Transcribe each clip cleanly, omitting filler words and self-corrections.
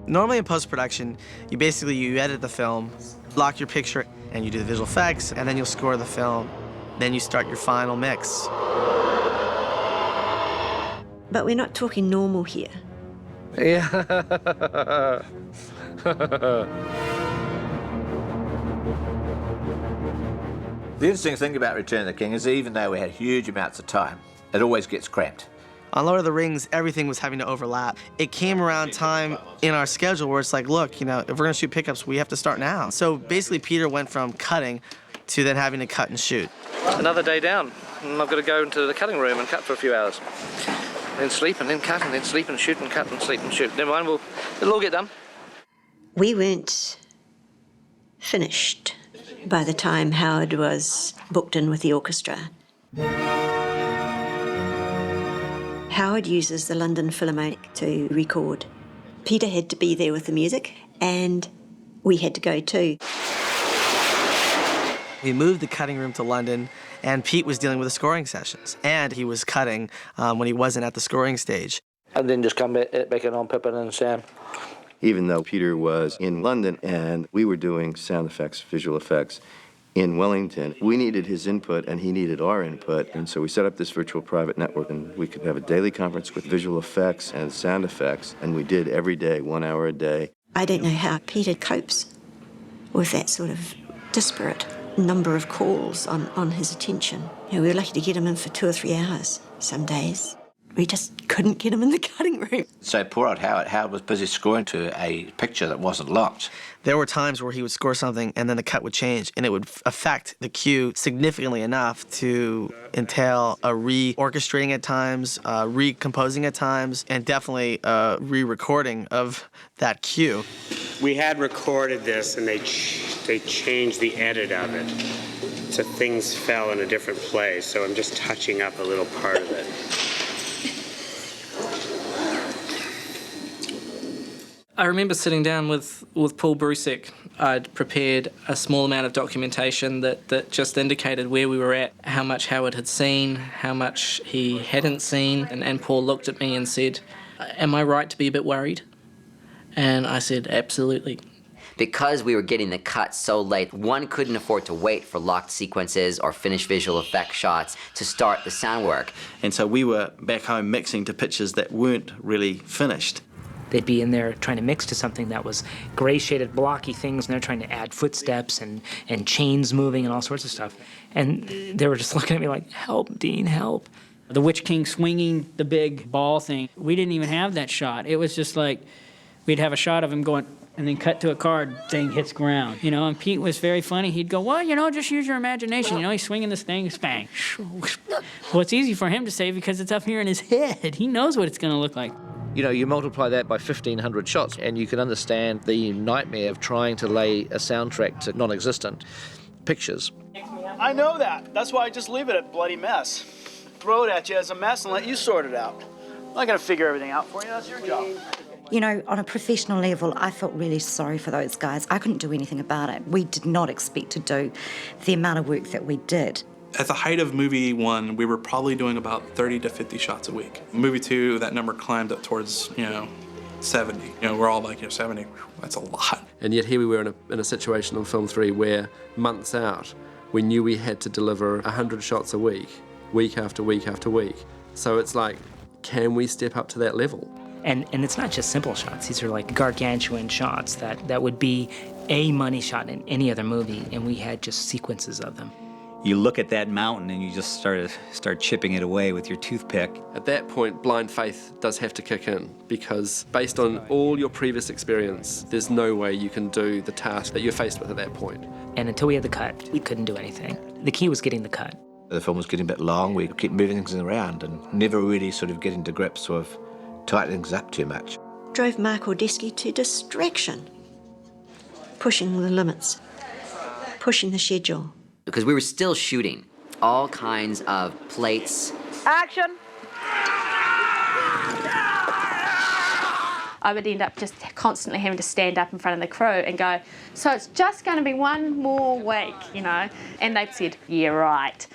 Normally in post-production, you edit the film, lock your picture, and you do the visual effects, and then you'll score the film. Then you start your final mix. But we're not talking normal here. Yeah. The interesting thing about Return of the King is even though we had huge amounts of time, it always gets cramped. On Lord of the Rings, everything was having to overlap. It came around time in our schedule where it's like, look, if we're gonna shoot pickups, we have to start now. So basically Peter went from cutting to then having to cut and shoot. Another day down, and I've got to go into the cutting room and cut for a few hours. Then sleep and then cut and then sleep and shoot and cut and sleep and shoot. Never mind, it'll all get done. We weren't finished by the time Howard was booked in with the orchestra. Howard uses the London Philharmonic to record. Peter had to be there with the music, and we had to go too. We moved the cutting room to London, and Pete was dealing with the scoring sessions, and he was cutting when he wasn't at the scoring stage. And then just come back in on Pippin and Sam. Even though Peter was in London and we were doing sound effects, visual effects in Wellington, we needed his input and he needed our input. And so we set up this virtual private network, and we could have a daily conference with visual effects and sound effects. And we did every day, 1 hour a day. I don't know how Peter copes with that sort of disparate number of calls on his attention. We were lucky to get him in for 2 or 3 hours some days. We just couldn't get him in the cutting room. So poor old Howard was busy scoring to a picture that wasn't locked. There were times where he would score something and then the cut would change, and it would affect the cue significantly enough to entail a re-orchestrating at times, recomposing at times, and definitely a re-recording of that cue. We had recorded this, and they changed the edit of it, so things fell in a different place. So I'm just touching up a little part of it. I remember sitting down with Paul Brusek. I'd prepared a small amount of documentation that just indicated where we were at, how much Howard had seen, how much he hadn't seen, and Paul looked at me and said, "Am I right to be a bit worried?" And I said, "Absolutely." Because we were getting the cut so late, one couldn't afford to wait for locked sequences or finished visual effect shots to start the sound work. And so we were back home mixing to pictures that weren't really finished. They'd be in there trying to mix to something that was gray-shaded, blocky things, and they're trying to add footsteps and chains moving and all sorts of stuff. And they were just looking at me like, "Help, Dean, help." The Witch King swinging the big ball thing, we didn't even have that shot. It was just like we'd have a shot of him going, and then cut to a card, thing hits ground. And Pete was very funny. He'd go, "Well, just use your imagination. He's swinging this thing, bang." Well, it's easy for him to say because it's up here in his head. He knows what it's going to look like. You multiply that by 1,500 shots, and you can understand the nightmare of trying to lay a soundtrack to non-existent pictures. I know that. That's why I just leave it a bloody mess. Throw it at you as a mess and let you sort it out. I'm not going to figure everything out for you. That's your job. On a professional level, I felt really sorry for those guys. I couldn't do anything about it. We did not expect to do the amount of work that we did. At the height of movie 1, we were probably doing about 30 to 50 shots a week. Movie 2, that number climbed up towards, 70. We're all like, 70, that's a lot. And yet here we were in a situation on film 3 where months out, we knew we had to deliver 100 shots a week after week after week. So it's like, can we step up to that level? And it's not just simple shots. These are like gargantuan shots that would be a money shot in any other movie, and we had just sequences of them. You look at that mountain and you just start chipping it away with your toothpick. At that point, blind faith does have to kick in, because based on all your previous experience, there's no way you can do the task that you're faced with at that point. And until we had the cut, we couldn't do anything. The key was getting the cut. The film was getting a bit long. We keep moving things around and never really sort of getting to grips with tightening things up too much. Drove Mark Ordesky to distraction, pushing the limits, pushing the schedule. Because we were still shooting all kinds of plates. Action! I would end up just constantly having to stand up in front of the crew and go, "So it's just going to be one more week, And they'd said, "Yeah, right."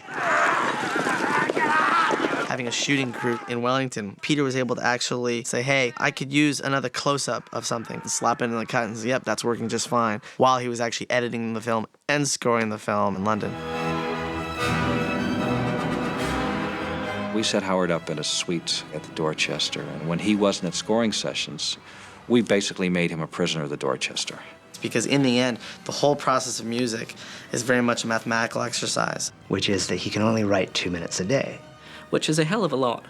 having a shooting crew in Wellington, Peter was able to actually say, hey, I could use another close-up of something, slap it in the cut and say, yep, that's working just fine, while he was actually editing the film and scoring the film in London. We set Howard up in a suite at the Dorchester, and when he wasn't at scoring sessions, we basically made him a prisoner of the Dorchester. Because in the end, the whole process of music is very much a mathematical exercise. Which is that he can only write 2 minutes a day. Which is a hell of a lot.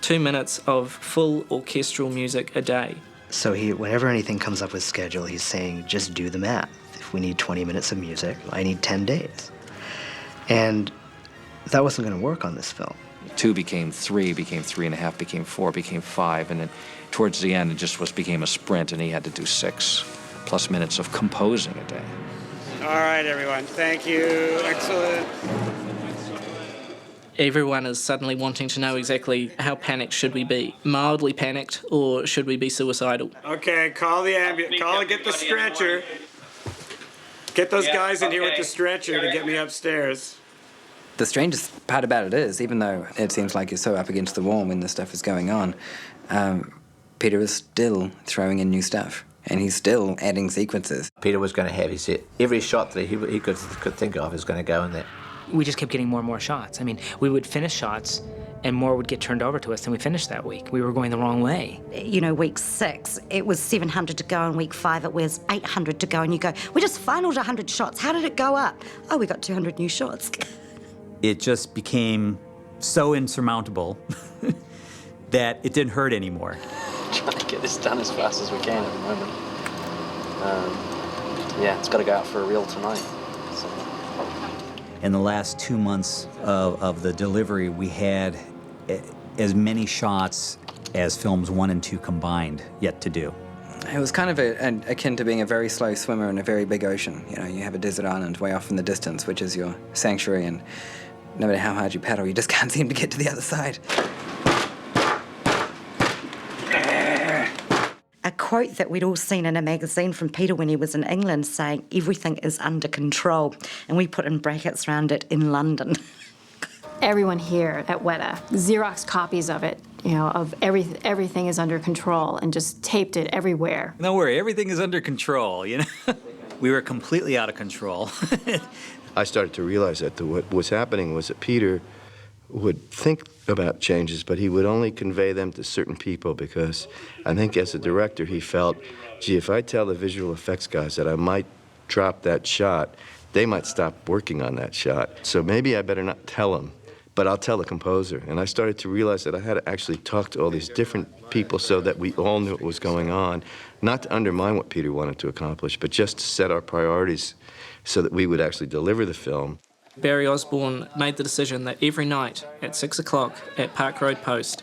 2 minutes of full orchestral music a day. So whenever anything comes up with schedule, he's saying, just do the math. If we need 20 minutes of music, I need 10 days. And that wasn't going to work on this film. 2 became 3, became 3.5, became 4, became 5, and then towards the end it just became a sprint, and he had to do 6+ minutes of composing a day. All right, everyone. Thank you. Excellent. Everyone is suddenly wanting to know exactly how panicked should we be. Mildly panicked, or should we be suicidal? Okay, call the ambulance. Call and get the stretcher. Get those guys in here with the stretcher to get me upstairs. The strangest part about it is, even though it seems like you're so up against the wall when this stuff is going on, Peter is still throwing in new stuff. And he's still adding sequences. Peter was going to have his set. Every shot that he could think of is going to go in there. We just kept getting more and more shots. I mean, we would finish shots and more would get turned over to us than we finished that week. We were going the wrong way. You know, week 6, it was 700 to go, and week 5 it was 800 to go, and you go, we just finaled 100 shots. How did it go up? Oh, we got 200 new shots. It just became so insurmountable that it didn't hurt anymore. Trying to get this done as fast as we can at the moment. Yeah, it's got to go out for a reel tonight. So. In the last 2 months of the delivery, we had as many shots as films 1 and 2 combined yet to do. It was kind of akin to being a very slow swimmer in a very big ocean. You know, you have a desert island way off in the distance, which is your sanctuary, and no matter how hard you paddle, you just can't seem to get to the other side. A quote that we'd all seen in a magazine from Peter when he was in England saying, everything is under control. And we put in brackets around it, in London. Everyone here at Weta Xerox copies of it, you know, of everything is under control, and just taped it everywhere. Don't worry, everything is under control, you know? We were completely out of control. I started to realize that what was happening was that Peter would think about changes, but he would only convey them to certain people, because I think as a director he felt, gee, if I tell the visual effects guys that I might drop that shot, they might stop working on that shot. So maybe I better not tell them, but I'll tell the composer. And I started to realize that I had to actually talk to all these different people so that we all knew what was going on, not to undermine what Peter wanted to accomplish, but just to set our priorities so that we would actually deliver the film. Barry Osborne made the decision that every night at 6 o'clock at Park Road Post,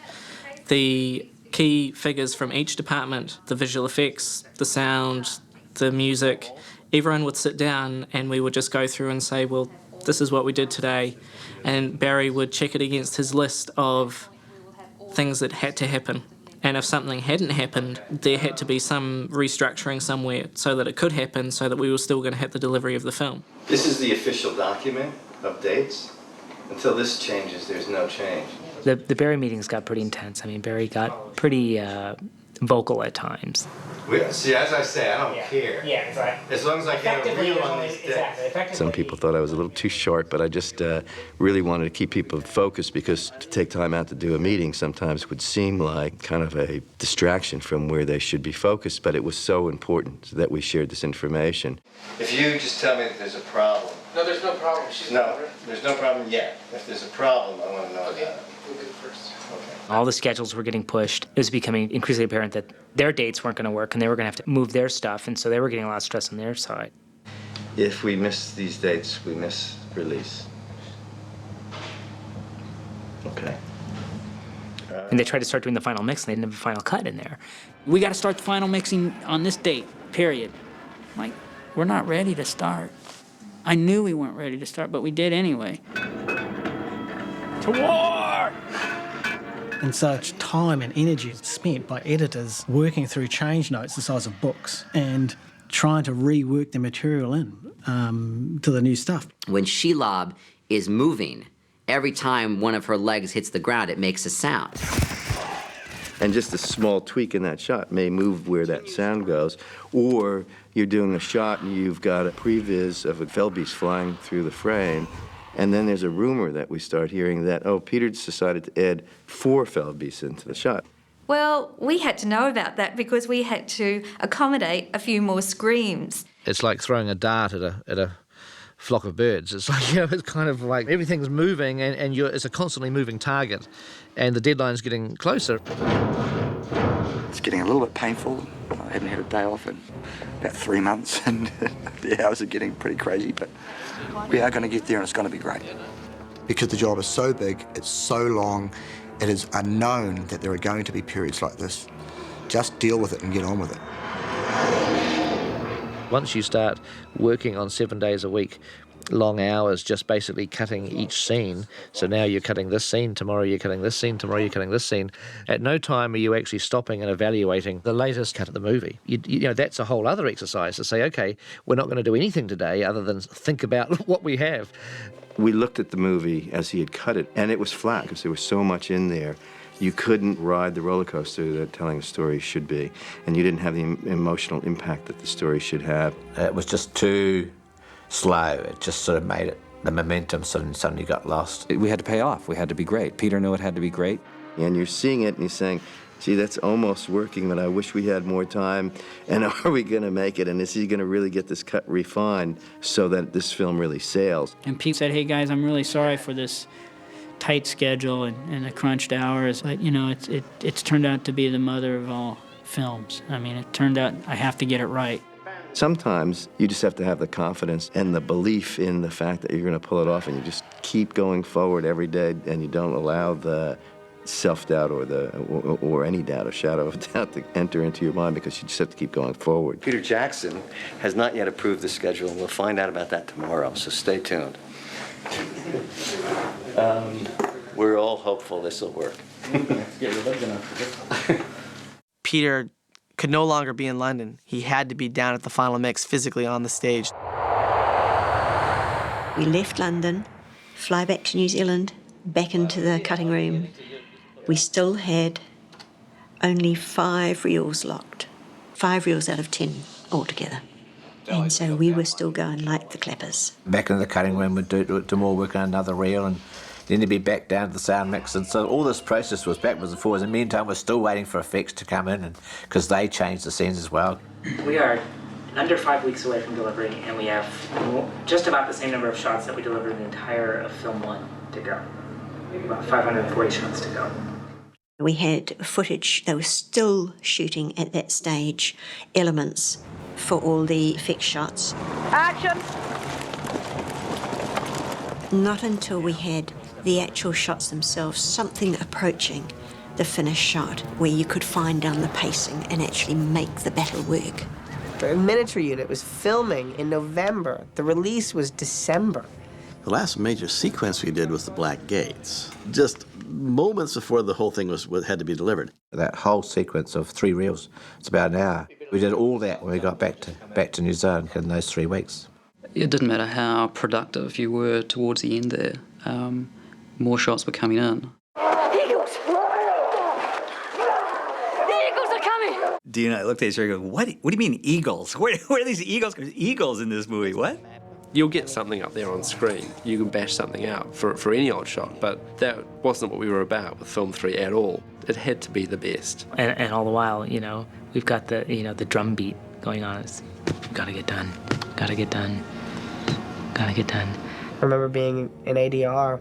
the key figures from each department, the visual effects, the sound, the music, everyone would sit down and we would just go through and say, well, this is what we did today. And Barry would check it against his list of things that had to happen. And if something hadn't happened, there had to be some restructuring somewhere so that it could happen, so that we were still going to hit the delivery of the film. This is the official document of dates. Until this changes, there's no change. The Barry meetings got pretty intense. I mean, Barry got pretty vocal at times. See, as I say, I don't care. Yeah, exactly. As long as I get a reel on these dates. Some people thought I was a little too short, but I just really wanted to keep people focused, because to take time out to do a meeting sometimes would seem like kind of a distraction from where they should be focused, but it was so important that we shared this information. If you just tell me that there's a problem. No, there's no problem. There's no problem yet. If there's a problem, I want to know about it. We'll get it first. All the schedules were getting pushed. It was becoming increasingly apparent that their dates weren't going to work, and they were going to have to move their stuff, and so they were getting a lot of stress on their side. If we miss these dates, we miss release. Okay. And they tried to start doing the final mix, and they didn't have a final cut in there. We got to start the final mixing on this date, period. Like, we're not ready to start. I knew we weren't ready to start, but we did anyway. To war! And such time and energy is spent by editors working through change notes the size of books and trying to rework the material in to the new stuff. When Shelob is moving Every time one of her legs hits the ground, it makes a sound. And just a small tweak in that shot may move where that sound goes. Or you're doing a shot and you've got a previs of a Feldbeast flying through the frame, and then there's a rumor that we start hearing that, oh, Peter's decided to add 4 Feldbeasts into the shot. Well, we had to know about that because we had to accommodate a few more screams. It's like throwing a dart at a flock of birds. It's like, it's kind of like everything's moving and it's a constantly moving target, and the deadline's getting closer. It's getting a little bit painful. I haven't had a day off in about 3 months, and the hours are getting pretty crazy, but we are going to get there and it's going to be great. Because the job is so big, it's so long, it is unknown that there are going to be periods like this. Just deal with it and get on with it. Once you start working on 7 days a week, long hours, just basically cutting each scene, so now you're cutting this scene, tomorrow you're cutting this scene, tomorrow you're cutting this scene, at no time are you actually stopping and evaluating the latest cut of the movie. You know, that's a whole other exercise to say, okay, we're not going to do anything today other than think about what we have. We looked at the movie as he had cut it, and it was flat because there was so much in there. You couldn't ride the roller coaster that telling a story should be, and you didn't have the emotional impact that the story should have. It was just too slow. It just sort of made it, the momentum suddenly got lost. We had to pay off. We had to be great. Peter knew it had to be great. And you're seeing it and you're saying, gee, that's almost working, but I wish we had more time. And are we going to make it? And is he going to really get this cut refined so that this film really sails? And Pete said, hey guys, I'm really sorry for this tight schedule and the crunched hours. But, it's turned out to be the mother of all films. I mean, it turned out I have to get it right. Sometimes you just have to have the confidence and the belief in the fact that you're going to pull it off, and you just keep going forward every day, and you don't allow the self-doubt or any doubt, a shadow of doubt to enter into your mind, because you just have to keep going forward. Peter Jackson has not yet approved the schedule, and we'll find out about that tomorrow, so stay tuned. We're all hopeful this will work. Peter could no longer be in London. He had to be down at the final mix, physically on the stage. We left London, fly back to New Zealand, back into the cutting room. We still had only 5 reels locked, 5 reels out of 10 altogether. And so we were still going like the clappers. Back in the cutting room, we'd do more work on another reel, and then they'd be back down to the sound mix. And so all this process was backwards and forwards. In the meantime, we're still waiting for effects to come in, because they changed the scenes as well. We are under 5 weeks away from delivery, and we have just about the same number of shots that we delivered in the entire of film 1 to go. About 540 shots to go. We had footage, they were still shooting at that stage, elements for all the effect shots. Action! Not until we had the actual shots themselves, something approaching the finished shot, where you could find down the pacing and actually make the battle work. The miniature unit was filming in November. The release was December. The last major sequence we did was the Black Gates. Just moments before the whole thing had to be delivered. That whole sequence of 3 reels, it's about an hour. We did all that when we got back to New Zealand in those 3 weeks. It didn't matter how productive you were towards the end there. More shots were coming in. Eagles! The eagles are coming! Dina looked at each other and goes, what do you mean eagles? Where are these eagles? There's eagles in this movie, what? You'll get something up there on screen. You can bash something out for any old shot, but that wasn't what we were about with Film 3 at all. It had to be the best. And all the while, we've got the drum beat going on. It's gotta get done, gotta get done, gotta get done. I remember being in ADR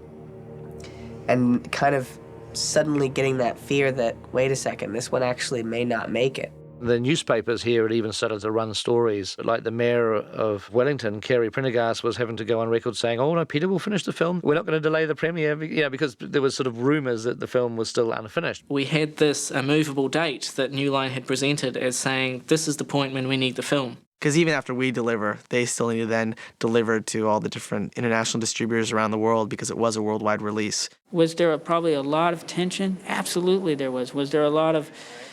and kind of suddenly getting that fear that, wait a second, this one actually may not make it. The newspapers here had even started to run stories, like the mayor of Wellington, Kerry Prendergast, was having to go on record saying, oh no, Peter will finish the film. We're not going to delay the premiere, because there was sort of rumours that the film was still unfinished. We had this immovable date that New Line had presented as saying, this is the point when we need the film. Because even after we deliver, they still need to then deliver to all the different international distributors around the world, because it was a worldwide release. Was there probably a lot of tension? Absolutely there was. Was there a lot of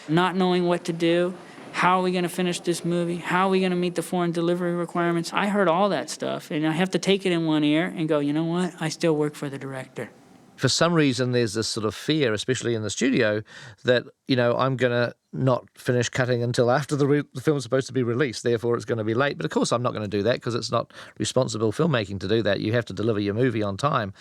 not knowing what to do? How are we going to finish this movie? How are we going to meet the foreign delivery requirements? I heard all that stuff, and I have to take it in one ear and go, you know what? I still work for the director. For some reason, there's this sort of fear, especially in the studio, that, I'm going to not finish cutting until after the film's supposed to be released, therefore it's going to be late. But of course I'm not going to do that, because it's not responsible filmmaking to do that. You have to deliver your movie on time,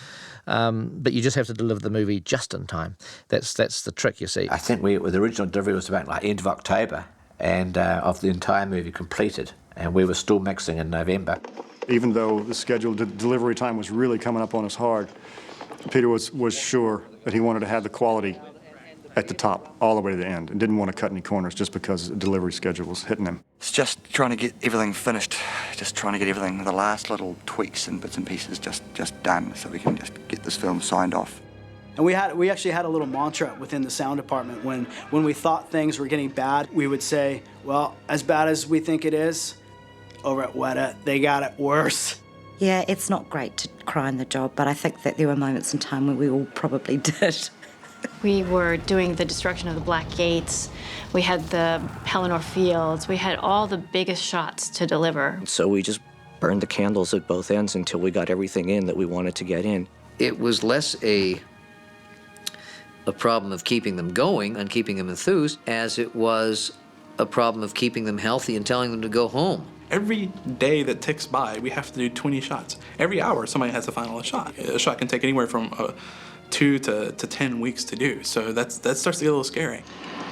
but you just have to deliver the movie just in time. That's the trick, you see. I think the original delivery was about like end of October, and of the entire movie completed, and we were still mixing in November. Even though the scheduled delivery time was really coming up on us hard, Peter was sure that he wanted to have the quality at the top all the way to the end, and didn't want to cut any corners just because the delivery schedule was hitting him. It's just trying to get everything finished, just trying to get everything, the last little tweaks and bits and pieces just done, so we can just get this film signed off. And we actually had a little mantra within the sound department. When we thought things were getting bad, we would say, well, as bad as we think it is, over at Weta, they got it worse. Yeah, it's not great to cry in the job, but I think that there were moments in time when we all probably did. We were doing the destruction of the Black Gates. We had the Pelennor Fields. We had all the biggest shots to deliver. So we just burned the candles at both ends until we got everything in that we wanted to get in. It was less a problem of keeping them going and keeping them enthused as it was a problem of keeping them healthy and telling them to go home. Every day that ticks by, we have to do 20 shots. Every hour, somebody has to final shot. A shot can take anywhere from 2 to 10 weeks to do, so that starts to get a little scary.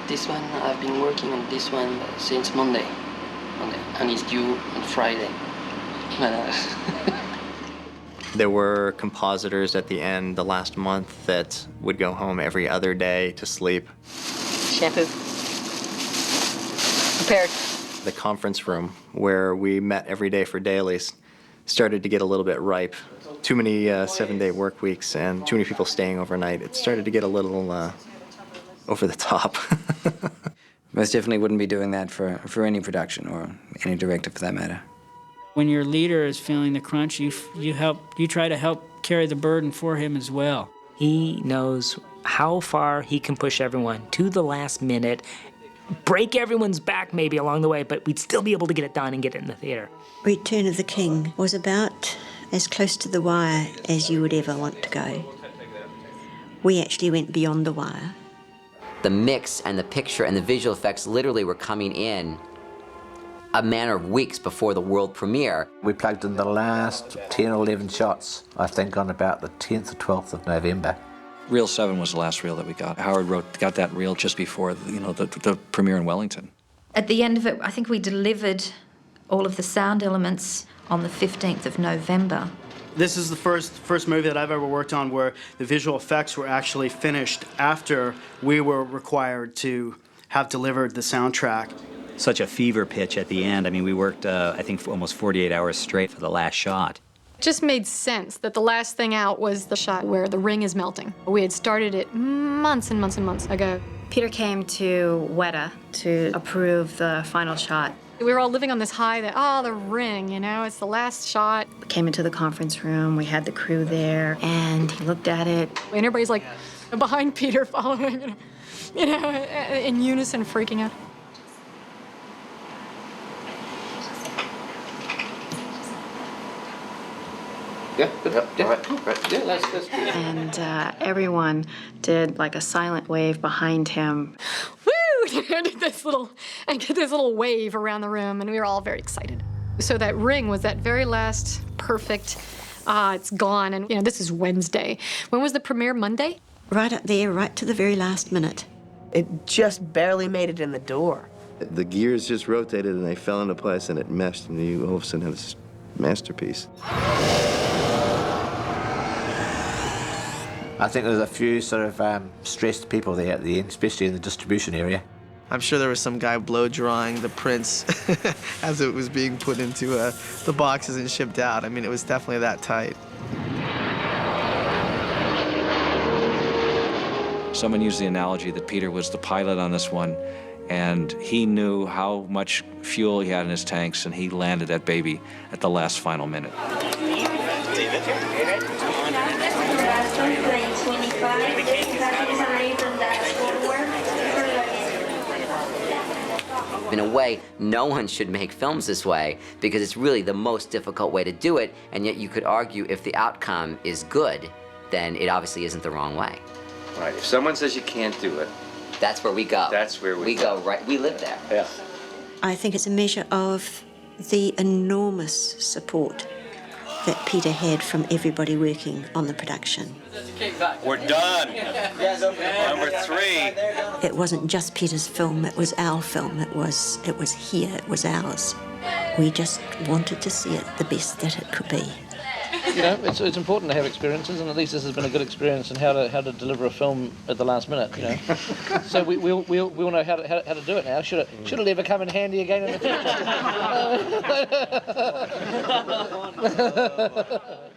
This one, I've been working on this one since Monday, and it's due on Friday. There were compositors at the end, the last month, that would go home every other day to sleep. Shampoo. Prepared. The conference room where we met every day for dailies started to get a little bit ripe. Too many 7-day work weeks and too many people staying overnight. It started to get a little over the top. Most definitely wouldn't be doing that for any production or any director for that matter. When your leader is feeling the crunch, you try to help carry the burden for him as well. He knows how far he can push everyone to the last minute, break everyone's back maybe along the way, but we'd still be able to get it done and get it in the theater. Return of the King was about as close to the wire as you would ever want to go. We actually went beyond the wire. The mix and the picture and the visual effects literally were coming in a matter of weeks before the world premiere. We plugged in the last 10 or 11 shots, I think, on about the 10th or 12th of November. Reel 7 was the last reel that we got. Howard got that reel just before the premiere in Wellington. At the end of it, I think we delivered all of the sound elements on the 15th of November. This is the first movie that I've ever worked on where the visual effects were actually finished after we were required to have delivered the soundtrack. Such a fever pitch at the end. I mean, we worked, I think, for almost 48 hours straight for the last shot. It just made sense that the last thing out was the shot where the ring is melting. We had started it months and months and months ago. Peter came to Weta to approve the final shot. We were all living on this high that, the ring, it's the last shot. We came into the conference room, we had the crew there, and he looked at it. And everybody's like behind Peter following, in unison, freaking out. And everyone did like a silent wave behind him. Woo! And get this little wave around the room, and we were all very excited. So that ring was that very last perfect, it's gone, and this is Wednesday. When was the premiere, Monday? Right up there, right to the very last minute. It just barely made it in the door. The gears just rotated and they fell into place and it meshed, and you all of a sudden have this masterpiece. I think there's a few sort of stressed people there at the end, especially in the distribution area. I'm sure there was some guy blow drying the prints as it was being put into the boxes and shipped out. I mean, it was definitely that tight. Someone used the analogy that Peter was the pilot on this one, and he knew how much fuel he had in his tanks, and he landed that baby at the last final minute. In a way, no one should make films this way because it's really the most difficult way to do it, and yet you could argue if the outcome is good, then it obviously isn't the wrong way. Right. If someone says you can't do it, that's where we go. That's where we go. Right. We live there. Yeah. I think it's a measure of the enormous support that Peter had from everybody working on the production. We're done. Number 3. It wasn't just Peter's film, it was our film. It was here, it was ours. We just wanted to see it the best that it could be. You know, it's important to have experiences, and at least this has been a good experience in how to deliver a film at the last minute. You know, so we'll know how to do it now. Should it ever come in handy again in the future?